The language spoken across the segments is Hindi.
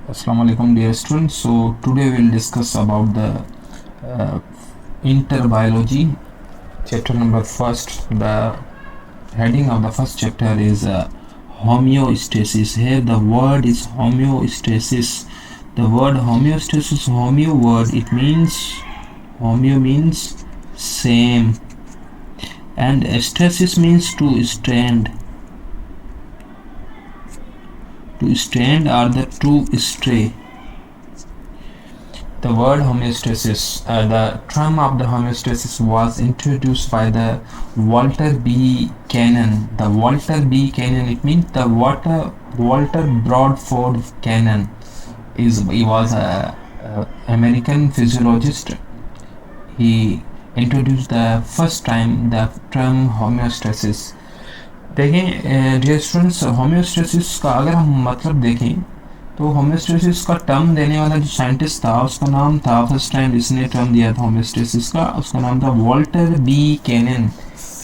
Assalamu alaikum dear students. So today we'll discuss about the uh, interbiology chapter number first. The heading of the first chapter is homeostasis. Here the word is homeostasis. The word homeostasis, homeo word, it means homeo means same, and stasis means to stand. To stand or the to stay. The word homeostasis, the term of the homeostasis was introduced by the Walter B. Cannon. The Walter B. Cannon, it means the Walter Bradford Cannon. He was a American physiologist. He introduced the first time the term homeostasis. देखें डियर स्टूडेंट्स, होम्योस्टेसिस का अगर हम मतलब देखें तो होम्योस्टेसिस का टर्म देने वाला जो साइंटिस्ट था उसका नाम था, फर्स्ट टाइम इसने टर्म दिया था होम्योस्टेसिस का, उसका नाम था वॉल्टर बी कैनन।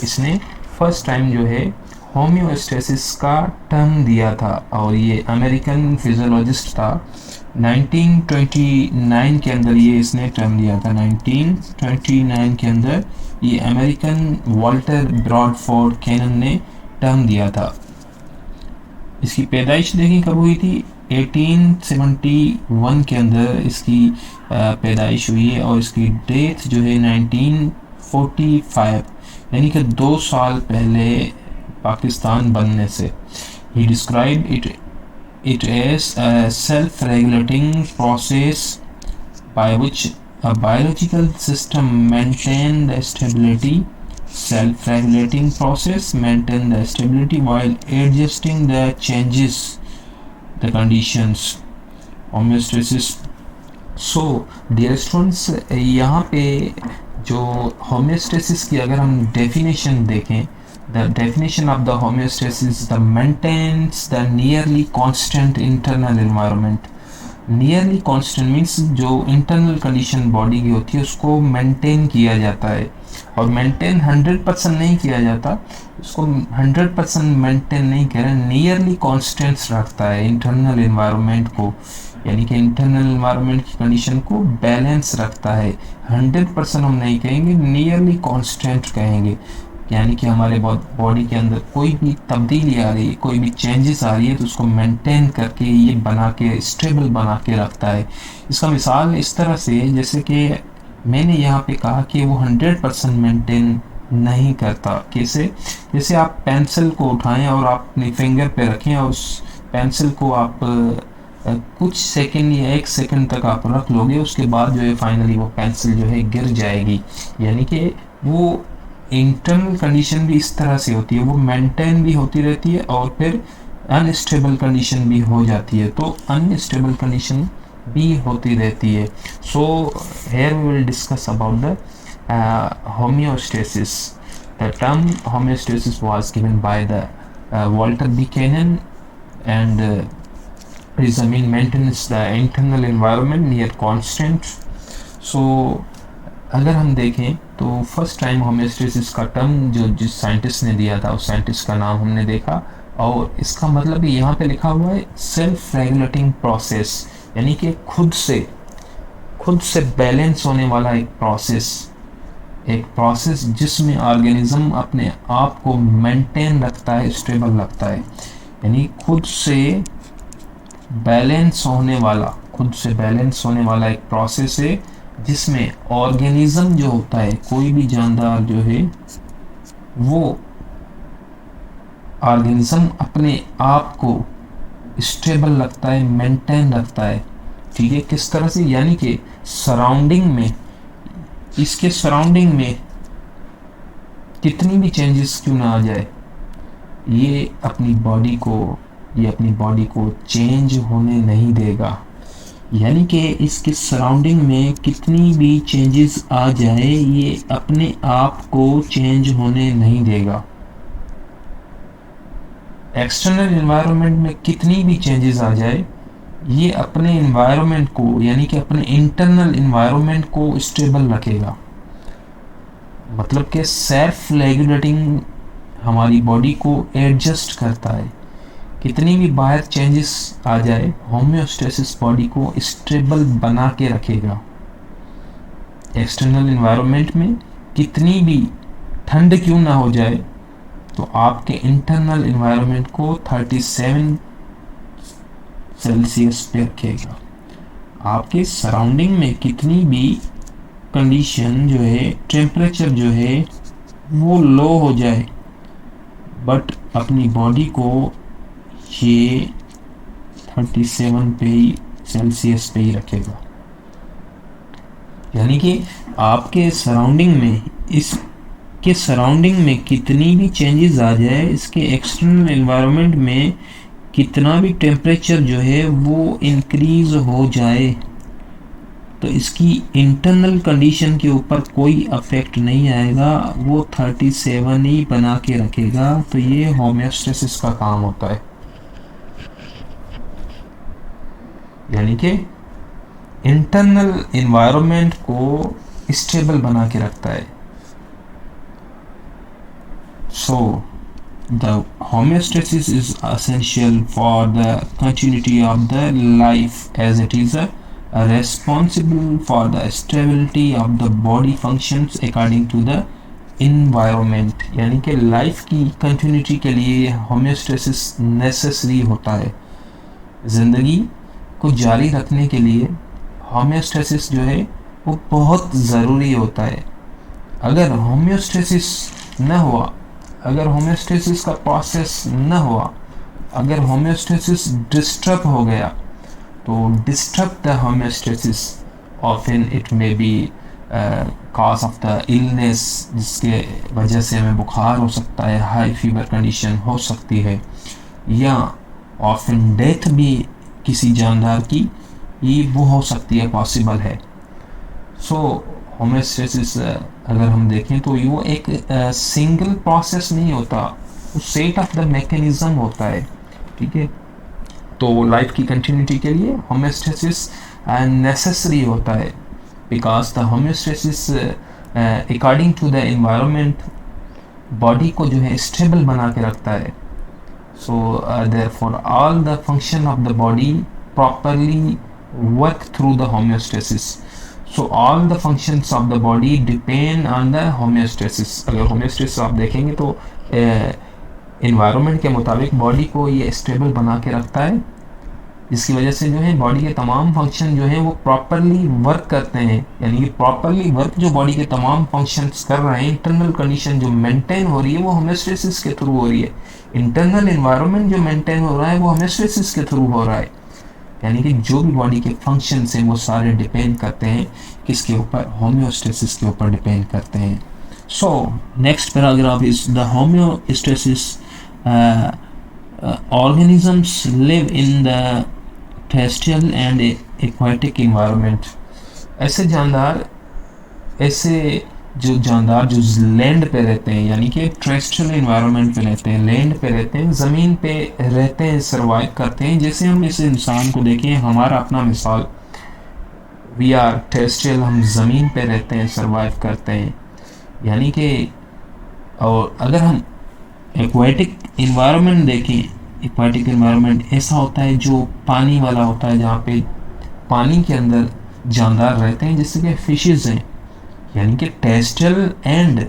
इसने फर्स्ट टाइम जो है होम्योस्टेसिस का टर्म दिया था और ये अमेरिकन फिजियोलॉजिस्ट था। 1929 के अंदर ये इसने टर्म दिया था। 1929 के अंदर ये अमेरिकन वॉल्टर ब्रॉडफोर्ड कैनन ने टर्म दिया था। इसकी पैदाइश देखी कब हुई थी? 1871 के अंदर इसकी पैदाइश हुई है और इसकी डेथ जो है 1945, यानी कि 2 साल पहले पाकिस्तान बनने से। ही describe it as a self-regulating process by which a biological system maintain the stability. Self-regulating process maintain the stability while adjusting the changes the conditions. Homeostasis. So dear students, यहाँ पे जो homeostasis की अगर हम definition देखें, the definition of the homeostasis, the maintains the nearly constant internal environment. Nearly constant means जो इंटरनल कंडीशन बॉडी की होती है उसको मेंटेन किया जाता है, और मेंटेन 100% नहीं किया जाता, उसको 100% मेंटेन नहीं कर रहे, नियरली कांस्टेंट्स रखता है इंटरनल एनवायरनमेंट को, यानी कि इंटरनल एनवायरनमेंट की कंडीशन को बैलेंस रखता है। 100% हम नहीं कहेंगे, नियरली कांस्टेंट कहेंगे, यानी कि हमारे बॉडी के अंदर कोई भी तब्दीली आ रही है, कोई भी चेंजेस आ रही है तो उसको मेंटेन करके ये बना के स्टेबल बना के रखता है। इसका मिसाल इस तरह से, जैसे कि मैंने यहाँ पे कहा कि वो 100% मेंटेन नहीं करता। कैसे? जैसे आप पेंसिल को उठाएं और आप अपनी फिंगर पे रखें और उस पेंसिल को आप कुछ सेकंड या 1 सेकंड तक आप रख लोगे, उसके बाद जो है फाइनली वो पेंसिल जो है गिर जाएगी। यानी कि वो इंटरनल कंडीशन भी इस तरह से होती है, वो मेंटेन भी होती रहती है और फिर अनस्टेबल कंडीशन भी हो जाती है, तो अनस्टेबल कंडीशन भी होती रहती है। So here we will discuss about the homeostasis. The term homeostasis was given by the Walter B. Cannon, and is maintains the internal environment near constant. So अगर हम देखें तो फर्स्ट टाइम होम्योस्टेसिस का टर्म जो जिस साइंटिस्ट ने दिया था उस साइंटिस्ट का नाम हमने देखा, और इसका मतलब यहाँ पे लिखा हुआ है सेल्फ रेगुलेटिंग प्रोसेस, यानी कि खुद से बैलेंस होने वाला एक प्रोसेस जिसमें ऑर्गेनिज्म अपने आप को मेंटेन रखता है, स्टेबल रखता है, यानी खुद से बैलेंस होने वाला एक प्रोसेस है जिसमें ऑर्गेनिज्म जो होता है, कोई भी जानदार जो है वो ऑर्गेनिज्म अपने आप को स्टेबल रखता है, मेंटेन रखता है। ठीक है, किस तरह से? यानी कि इसके सराउंडिंग में कितनी भी चेंजेस क्यों ना आ जाए, ये अपनी बॉडी को चेंज होने नहीं देगा। यानी कि इसके सराउंडिंग में कितनी भी चेंजेस आ जाए, ये अपने आप को चेंज होने नहीं देगा। एक्सटर्नल एनवायरनमेंट में कितनी भी चेंजेस आ जाए, ये अपने एनवायरनमेंट को, यानी कि अपने इंटरनल एनवायरनमेंट को स्टेबल रखेगा। मतलब कि सेल्फ रेगुलेटिंग हमारी बॉडी को एडजस्ट करता है कितनी भी बाहर चेंजेस आ जाए, होम्योस्टेसिस बॉडी को स्टेबल बना के रखेगा। एक्सटर्नल एनवायरनमेंट में कितनी भी ठंड क्यों ना हो जाए, तो आपके इंटरनल एनवायरनमेंट को 37 सेल्सियस पे रखेगा। आपके सराउंडिंग में कितनी भी कंडीशन जो है, टेम्परेचर जो है वो लो हो जाए, बट अपनी बॉडी को ये 37 पे ही सेल्सियस पे ही रखेगा। यानी कि आपके सराउंडिंग में, इसके सराउंडिंग में कितनी भी चेंजेस आ जाए, इसके एक्सटर्नल एनवायरनमेंट में कितना भी टेम्परेचर जो है वो इंक्रीज हो जाए, तो इसकी इंटरनल कंडीशन के ऊपर कोई अफेक्ट नहीं आएगा, वो 37 ही बना के रखेगा। तो ये होम्योस्टेसिस का काम होता है, यानी कि इंटरनल एनवायरनमेंट को स्टेबल बना के रखता है। सो the homeostasis is essential for the continuity of the life, as it is responsible for the stability of the body functions according to the environment। यानी कि लाइफ की कंटिन्यूटी के लिए होम्योस्टेसिस नेसेसरी होता है। ज़िंदगी को जारी रखने के लिए होम्योस्टेसिस जो है वो बहुत ज़रूरी होता है। अगर होम्योस्टेसिस न हुआ, अगर होम्योस्टेसिस का प्रोसेस न हुआ, अगर होम्योस्टेसिस डिस्टर्ब हो गया, तो disturb the homeostasis often it may be cause of the illness, जिसके वजह से हमें बुखार हो सकता है, हाई फीवर कंडीशन हो सकती है, या ऑफन डेथ भी किसी जानदार की ये वो हो सकती है, पॉसिबल है। सो होम्योस्टेसिस अगर हम देखें तो वो एक सिंगल प्रोसेस नहीं होता, वो सेट ऑफ द मैकेनिज्म होता है। ठीक है, तो लाइफ की कंटिन्यूटी के लिए होम्योस्टेसिस नेसेसरी होता है, because the homeostasis according to the environment body को जो है स्टेबल बना के रखता है। So therefore all the function of the body properly work through the homeostasis. So all the functions of the body depend on the homeostasis। अगर homeostasis आप देखेंगे तो environment के मुताबिक बॉडी को ये स्टेबल बना के रखता है, जिसकी वजह से जो है बॉडी के तमाम फंक्शन जो है वो प्रॉपरली वर्क करते हैं। यानी कि प्रॉपरली वर्क जो बॉडी के तमाम फंक्शंस कर रहे हैं, इंटरनल कंडीशन जो मेंटेन हो रही है वो होम्योस्टेसिस के थ्रू हो रही है। इंटरनल एनवायरनमेंट जो मेंटेन हो रहा है वो होम्योस्टेसिस के थ्रू हो रहा है। यानी कि जो भी बॉडी के फंक्शंस हैं वो सारे डिपेंड करते हैं किसके ऊपर, होम्योस्टेसिस के ऊपर डिपेंड करते हैं। So next paragraph is the homeostasis organisms live in the terrestrial and aquatic environment. ऐसे जानदार जो लैंड पे रहते हैं, यानी कि टेरेस्ट्रियल एनवायरनमेंट पे रहते हैं, लैंड पे रहते हैं, ज़मीन पे रहते हैं, सर्वाइव करते हैं। जैसे हम इस इंसान को देखें, हमारा अपना मिसाल, वी आर टेरेस्ट्रियल, हम ज़मीन पे रहते हैं, सर्वाइव करते हैं। यानी कि और अगर हम एक्वाटिक एनवायरनमेंट देखें, एक्वाटिक एनवायरनमेंट ऐसा होता है जो पानी वाला होता है, जहाँ पे पानी के अंदर जानदार रहते हैं, जैसे कि फिशेस हैं। यानी कि टेरेस्ट्रियल एंड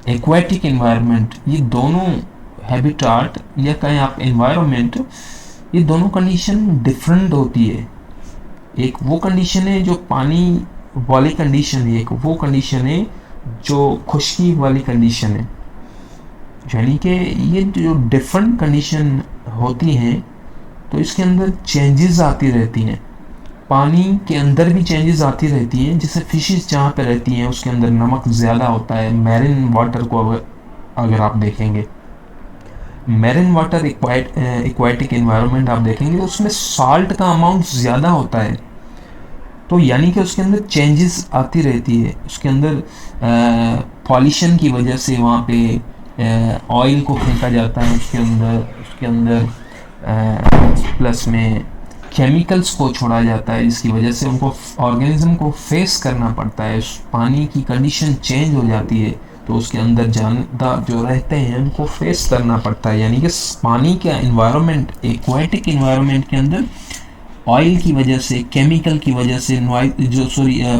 एक्वाटिक एनवायरनमेंट, ये दोनों हैबिटाट या कहें आप एनवायरनमेंट, ये दोनों कंडीशन डिफरेंट होती है। एक वो कंडीशन है जो पानी वाली कंडीशन है, एक वो कंडीशन है जो खुश्की वाली कंडीशन है। यानी कि ये जो डिफरेंट कंडीशन होती हैं तो इसके अंदर चेंजेस आती रहती हैं, पानी के अंदर भी चेंजेस आती रहती हैं। जैसे फिशेस जहाँ पे रहती हैं उसके अंदर नमक ज़्यादा होता है। मैरिन वाटर को अगर आप देखेंगे, मैरिन वाटर एक्वाटिक एनवायरनमेंट आप देखेंगे तो उसमें साल्ट का अमाउंट ज़्यादा होता है। तो यानी कि उसके अंदर चेंजेस आती रहती है। उसके अंदर पॉल्यूशन की वजह से वहाँ पे ऑयल को फेंका जाता है, उसके अंदर प्लस में केमिकल्स को छोड़ा जाता है, जिसकी वजह से उनको ऑर्गेनिज्म को फेस करना पड़ता है। पानी की कंडीशन चेंज हो जाती है, तो उसके अंदर जानदार जो रहते हैं उनको फेस करना पड़ता है। यानी कि पानी का इन्वायरमेंट, एक्वाटिक इन्वायरमेंट के अंदर ऑयल की वजह से, केमिकल की वजह से,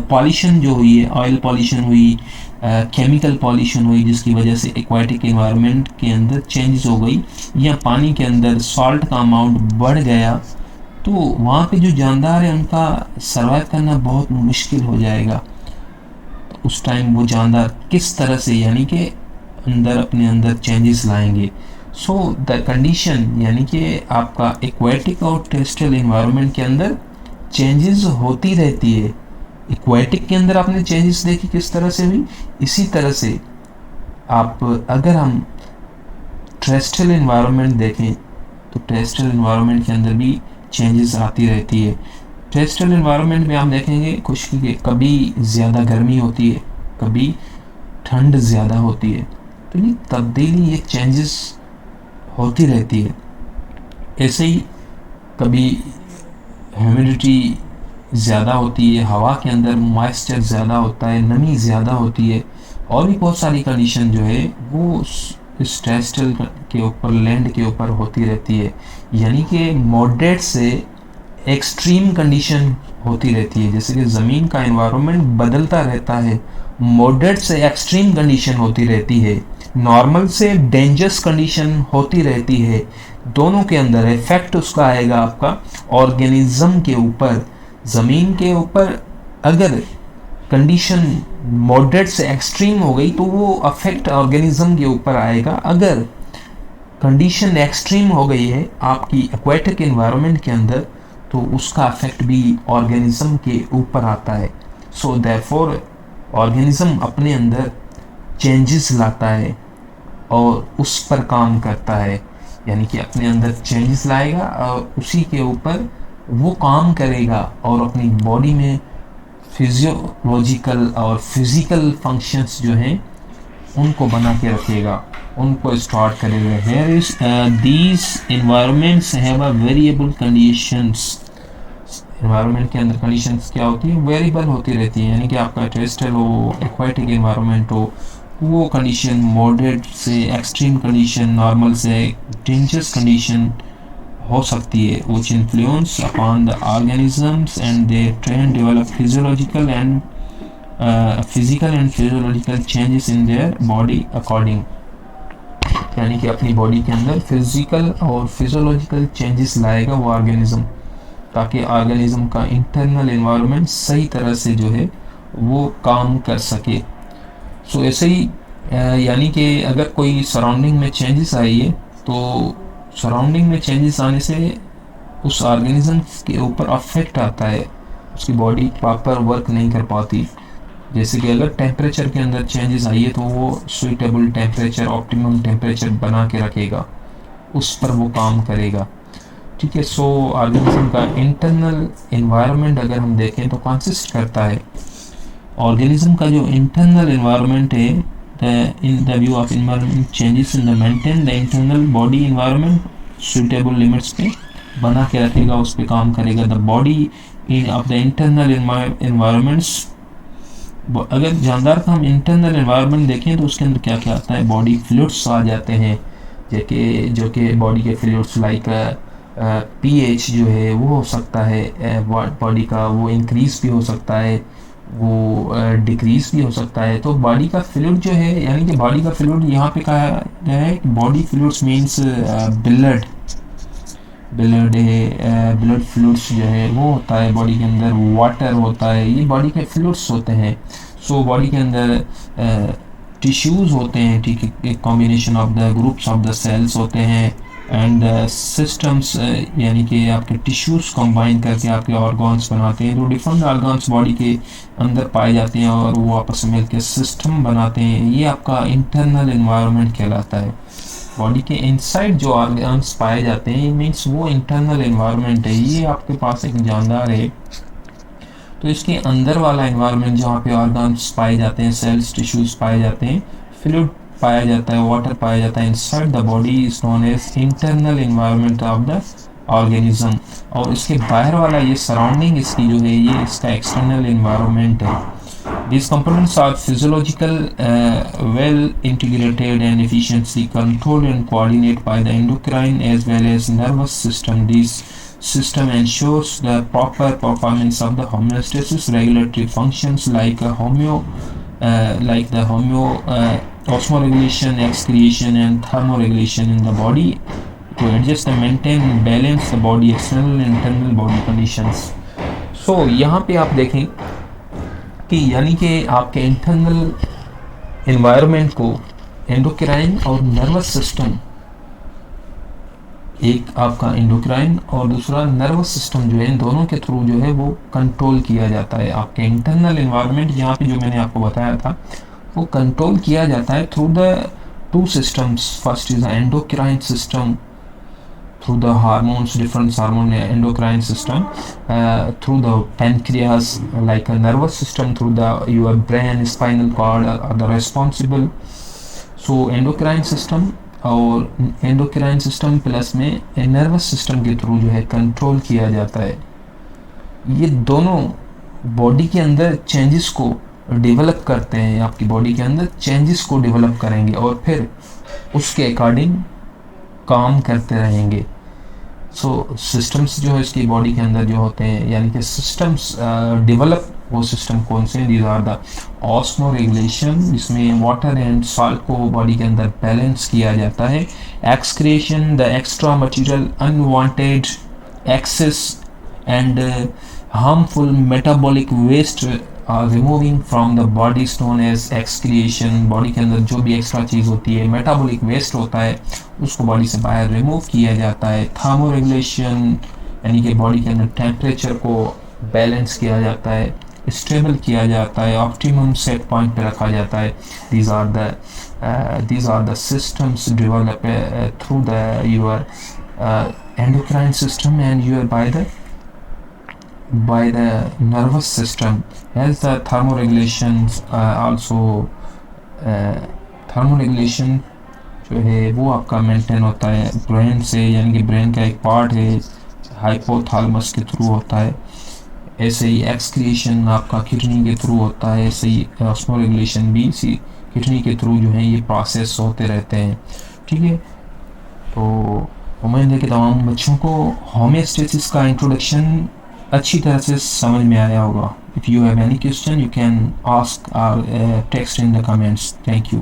पॉल्यूशन जो हुई है, ऑयल पॉल्यूशन हुई, केमिकल पॉल्यूशन हुई, जिसकी वजह से एक्वाटिक इन्वायरमेंट के अंदर चेंजेस हो गई, या पानी के अंदर सॉल्ट का अमाउंट बढ़ गया, तो वहाँ पे जो जानदार है उनका सर्वाइव करना बहुत मुश्किल हो जाएगा। तो उस टाइम वो जानदार किस तरह से, यानी कि अंदर अपने अंदर चेंजेस लाएंगे। सो द कंडीशन, यानी कि आपका एक्वेटिक और टेरेस्ट्रियल इन्वायरमेंट के अंदर चेंजेस होती रहती है। एक्वेटिक के अंदर आपने चेंजेस देखी किस तरह से हुई, इसी तरह से आप अगर हम टेरेस्ट्रियल इन्वायरमेंट देखें तो टेरेस्ट्रियल इन्वायरमेंट के अंदर भी चेंजेस आती रहती है। टेरेस्ट्रियल इन्वायरमेंट में आप देखेंगे खुशकी के कभी ज़्यादा गर्मी होती है, कभी ठंड ज़्यादा होती है, तो ये तब्दीली, ये चेंजेस होती रहती है। ऐसे ही कभी ह्यूमिडिटी ज़्यादा होती है, हवा के अंदर मॉइस्चर ज़्यादा होता है, नमी ज़्यादा होती है, और भी बहुत सारी कंडीशन जो है वो इस टेरेस्ट्रियल के ऊपर, लैंड के ऊपर होती रहती है। यानी कि मॉडरेट से एक्सट्रीम कंडीशन होती रहती है। जैसे कि ज़मीन का एनवायरनमेंट बदलता रहता है, मॉडरेट से एक्सट्रीम कंडीशन होती रहती है, नॉर्मल से डेंजरस कंडीशन होती रहती है। दोनों के अंदर इफेक्ट उसका आएगा आपका ऑर्गेनिज्म के ऊपर। ज़मीन के ऊपर अगर कंडीशन मॉडरेट से एक्सट्रीम हो गई तो वो अफेक्ट ऑर्गेनिज्म के ऊपर आएगा। अगर कंडीशन एक्सट्रीम हो गई है आपकी एक्वेटिक एनवायरनमेंट के अंदर, तो उसका अफेक्ट भी ऑर्गेनिज्म के ऊपर आता है। सो देयरफॉर ऑर्गेनिज्म अपने अंदर चेंजेस लाता है और उस पर काम करता है, यानी कि अपने अंदर चेंजेस लाएगा और उसी के ऊपर वो काम करेगा और अपनी बॉडी में फिजियोलॉजिकल और फिजिकल फंक्शंस जो हैं उनको बना के रखेगा, उनको स्टार्ट करेगा। Here is these environments have a variable conditions. Environment के अंदर कंडीशंस क्या होती है, वेरिएबल होती रहती है। यानी कि आपका टेरेस्ट्रियल हो, एक्वाटिक एनवायरनमेंट हो, वो कंडीशन मॉडरेट से एक्सट्रीम कंडीशन, नॉर्मल से डेंजरस कंडीशन हो सकती है, which influence upon the organisms and they train develop physical and physiological changes in their body according, यानी कि अपनी बॉडी के अंदर फिजिकल और फिजियोलॉजिकल चेंजेस लाएगा वो ऑर्गेनिज्म, ताकि ऑर्गेनिज्म का इंटरनल एनवायरनमेंट सही तरह से जो है वो काम कर सके। सो ऐसे ही यानी कि अगर कोई सराउंडिंग में चेंजेस आई है तो सराउंडिंग में चेंजेस आने से उस ऑर्गेनिज्म के ऊपर अफेक्ट आता है, उसकी बॉडी प्रॉपर वर्क नहीं कर पाती। जैसे कि अगर टेम्परेचर के अंदर चेंजेस आई है तो वो सुइटेबल टेम्परेचर, ऑप्टिमम टेम्परेचर बना के रखेगा, उस पर वो काम करेगा। ठीक है। सो ऑर्गेनिज्म का इंटरनल एनवायरनमेंट अगर हम देखें तो कंसिस्ट करता है, ऑर्गेनिज्म का जो इंटरनल एनवायरनमेंट है, in the view of environment changes in the maintain the internal body environment suitable limits पे बना के रखेगा, उस पर काम करेगा। the body in of the internal environments, अगर जानदार का हम इंटरनल एनवायरनमेंट देखें तो उसके अंदर क्या क्या आता है, बॉडी फ्लूइड्स आ जाते हैं, जो कि बॉडी के फ्लूइड्स लाइक पीएच जो है वो हो सकता है बॉडी का, वो इंक्रीज भी हो सकता है, वो डिक्रीज भी हो सकता है। तो बॉडी का फ्लूइड जो है, यानी कि बॉडी का फ्लूइड यहाँ पे कहा है बॉडी फ्लूइड्स मीन्स ब्लड है, ब्लड फ्लूइड्स जो है वो होता है बॉडी के अंदर, वाटर होता है, ये बॉडी के फ्लूइड्स होते हैं। सो बॉडी के अंदर टिश्यूज़ होते हैं, ठीक है, एक combination of the groups of the cells होते हैं एंड सिस्टम्स, यानी कि आपके टिश्यूज़ कंबाइन करके आपके ऑर्गन्स बनाते हैं। तो डिफरेंट ऑर्गन्स बॉडी के अंदर पाए जाते हैं और वो आपस में मिलकर सिस्टम बनाते हैं, ये आपका इंटरनल एनवायरनमेंट कहलाता है। बॉडी के इनसाइड जो ऑर्गन्स पाए जाते हैं मीन्स वो इंटरनल एनवायरनमेंट है। ये आपके पास एक जानदार है तो इसके अंदर वाला एनवायरनमेंट जहाँ पे ऑर्गन्स पाए जाते हैं, सेल्स, टिश्यूज़ पाए जाते हैं, फ्लूइड पाया जाता है, वाटर पाया जाता है inside the body is known as internal environment of the organism. और इसके बाहर वाला ये सराउंडिंग इसकी जो है ये इसका एक्सटर्नल एनवायरनमेंट है। These components are physiological, well integrated and efficiently controlled and coordinated by the endocrine as well as nervous system. This system ensures the proper performance of the homeostasis regulatory functions like osmoregulation, excretion and thermoregulation in the body to adjust and maintain and balance the body external and internal body conditions. So यहाँ पे आप देखें कि यानी कि आपके इंटरनल एनवायरनमेंट को एंडोक्राइन और नर्वस सिस्टम, एक आपका एंडोक्राइन और दूसरा नर्वस सिस्टम जो है, इन दोनों के थ्रू जो है वो कंट्रोल किया जाता है। आपके इंटरनल एनवायरनमेंट यहाँ पे जो मैंने आपको बताया था वो कंट्रोल किया जाता है through the two systems. First is the endocrine system through the hormones, different hormone endocrine system, through the pancreas, like a nervous system through the your brain, spinal cord are the responsible. So endocrine system और endocrine system प्लस में nervous system के थ्रू जो है कंट्रोल किया जाता है। ये दोनों बॉडी के अंदर चेंजेस को डेवलप करते हैं, आपकी बॉडी के अंदर चेंजेस को डेवलप करेंगे और फिर उसके अकॉर्डिंग काम करते रहेंगे। सो सिस्टम्स जो है इसकी बॉडी के अंदर जो होते हैं, यानी कि सिस्टम्स डेवलप, वो सिस्टम कौन से हैं? These are the osmoregulation, जिसमें वाटर एंड सॉल्ट को बॉडी के अंदर बैलेंस किया जाता है। Excretion, the extra material unwanted excess and harmful metabolic waste removing from the body is known as excretion. Body के अंदर जो भी एक्स्ट्रा चीज़ होती है, मेटाबॉलिक वेस्ट होता है, उसको बॉडी से बाहर रिमूव किया जाता है। थर्मो रेगुलेशन, यानी कि बॉडी के अंदर टेम्परेचर को बैलेंस किया जाता है, स्टेबल किया जाता है, ऑप्टिमम सेट पॉइंट पे रखा जाता है। these are the systems developed through your endocrine system and by the nervous system, as the thermoregulations also thermoregulation जो है वो आपका मेंटेन होता है ब्रेन से, यानी कि ब्रेन का एक पार्ट है, हाइपोथैलेमस के थ्रू होता है। ऐसे ही एक्सक्रिएशन आपका किडनी के थ्रू होता है, ऐसे ही ऑस्मो रेगुलेशन भी इसी किडनी के थ्रू जो है ये प्रोसेस होते रहते हैं। ठीक है, तो उम्मीद है कि तमाम बच्चों को होमियोस्टेसिस का इंट्रोडक्शन अच्छी तरह से समझ में आया होगा। If you have any question you can ask or text in the comments. Thank you.